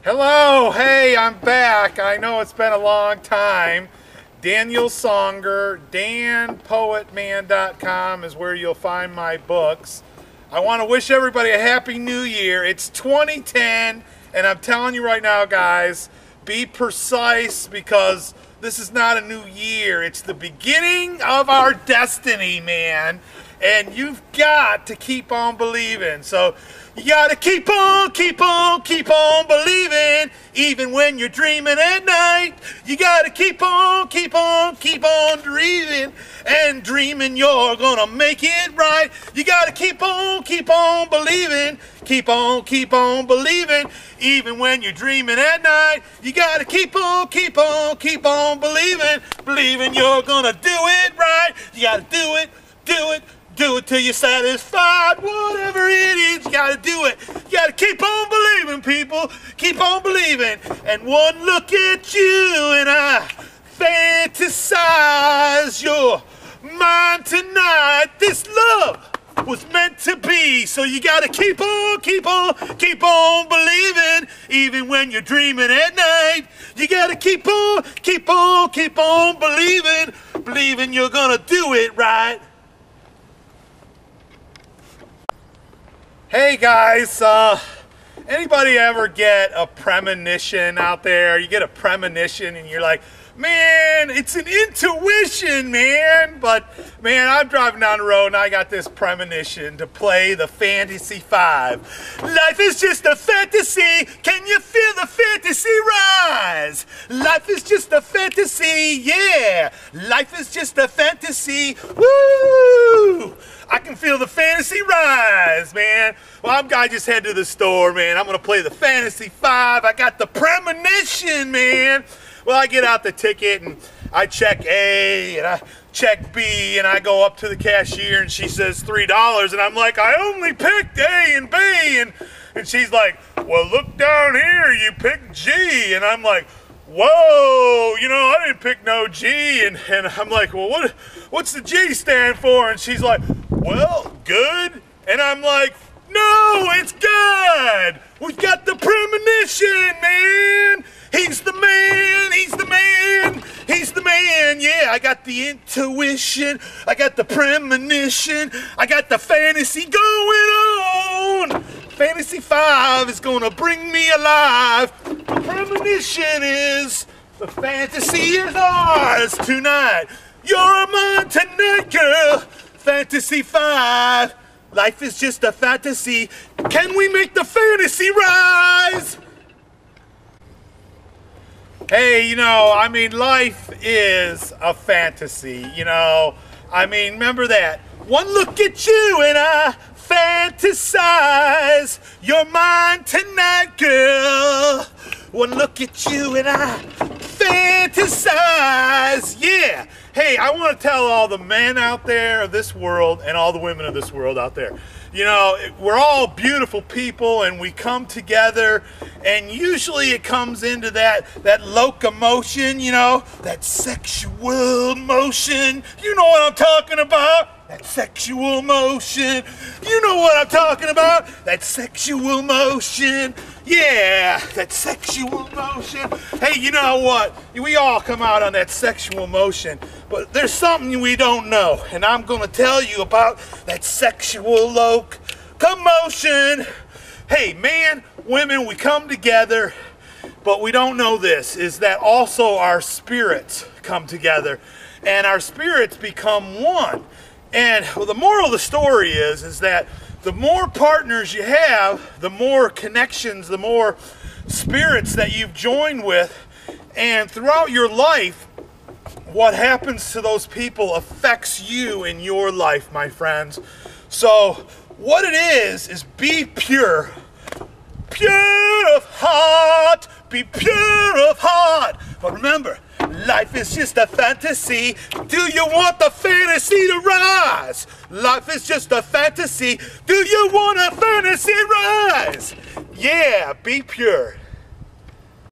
Hello, hey, I'm back. I know it's been a long time. Daniel Songer, danpoetman.com is where you'll find my books. I want to wish everybody a happy new year. It's 2010, and I'm telling you right now, guys, be precise because this is not a new year. It's the beginning of our destiny, man. And you've got to keep on believing. So you got to keep on believing, even when you're dreaming at night. You got to keep on dreaming, and dreaming you're gonna make it right. You got to keep on believing, keep on believing, even when you're dreaming at night. You got to keep on believing you're gonna do it right. You got to do it till you're satisfied. Whatever it is, you gotta do it. You gotta keep on believing, people. Keep on believing. And one look at you and I fantasize you're mine tonight. This love was meant to be. So you gotta keep on believing, even when you're dreaming at night. You gotta keep on believing you're gonna do it right. Hey guys, anybody ever get a premonition out there? You get a premonition and you're like, man, it's an intuition, man. But man, I'm driving down the road and I got this premonition to play the Fantasy 5. Life is just a fantasy. Can you feel the fantasy rise? Life is just a fantasy, yeah. Life is just a fantasy, woo! I can feel the fantasy rise, man. Well, I just head to the store, man. I'm going to play the Fantasy 5. I got the premonition, man. Well, I get out the ticket and I check A and I check B and I go up to the cashier and she says $3 and I'm like, I only picked A and B. And she's like, well, look down here, you picked G. And I'm like, whoa, you know, I didn't pick no G. And I'm like, well, what's the G stand for? And she's like, well, good. And I'm like, no, it's God. We've got the premonition, man. He's the man, he's the man, he's the man. Yeah, I got the intuition, I got the premonition, I got the fantasy going on. Fantasy 5 is gonna bring me alive. The premonition is, the fantasy is ours tonight. You're mine tonight, girl. Fantasy 5. Life is just a fantasy. Can we make the fantasy rise? Hey, you know, I mean, life is a fantasy, you know. I mean, remember that. One look at you and I fantasize. You're mine tonight, girl. One look at you and I fantasize. Yeah. Hey, I want to tell all the men out there of this world and all the women of this world out there, you know, we're all beautiful people and we come together and usually it comes into that locomotion, you know, that sexual motion. You know what I'm talking about? That sexual motion. You know what I'm talking about? That sexual motion. Yeah, that sexual motion. Hey, you know what? We all come out on that sexual motion, but there's something we don't know, and I'm going to tell you about that sexual locomotion. Hey, man, women, we come together, but we don't know this, is that also our spirits come together, and our spirits become one. And well, the moral of the story is that the more partners you have, the more connections, the more spirits that you've joined with, and throughout your life, what happens to those people affects you in your life, my friends. So what it is be pure. Pure of heart, be pure of heart. But remember, life is just a fantasy. Do you want the fantasy to rise? Life is just a fantasy. Do you want a fantasy rise? Yeah, be pure.